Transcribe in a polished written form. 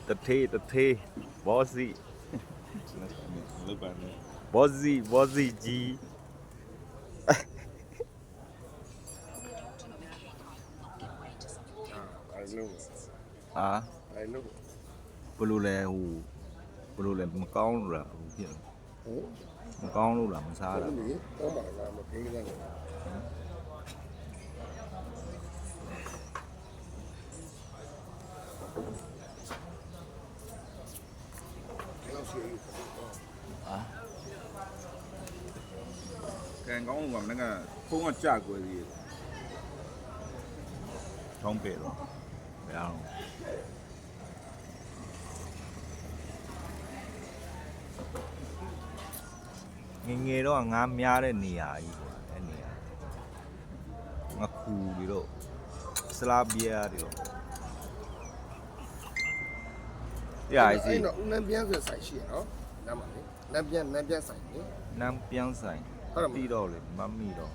တထေးဘောစီ လောက်ပါနဲ့ ဘောစီကြီး အဲ့လို အာ အဲ့လို ဘယ်လိုလဲဟိုဘယ်လိုလဲမကောင်းလို့လားဟိုဖြစ် ဟို မကောင်းလို့လားမစားတာ လေတော့မှာလားမဖိနေတယ်လောက်ရှိ အာ ကန်ကောင်းကမင်းကဖုန်းကကြာကွယ်သေးတယ် ချောင်းပေတော့ဘယ်အောင်ငယ်တော့ငါများတဲ့နေရာကြီးပေါ့အဲ့နေရာငါခူပြီးတော့စလာဘီယာတွေတော့တရားစီ အဲ့တော့ဦးနန်းပြန်ဆိုဆိုင်ရှိရနော်နားမှာလေနန်းပြန်ဆိုင်လေ နမ်းပြန်ဆိုင် ဟုတ်တယ်မလား ပြီးတော့လေမမီတော့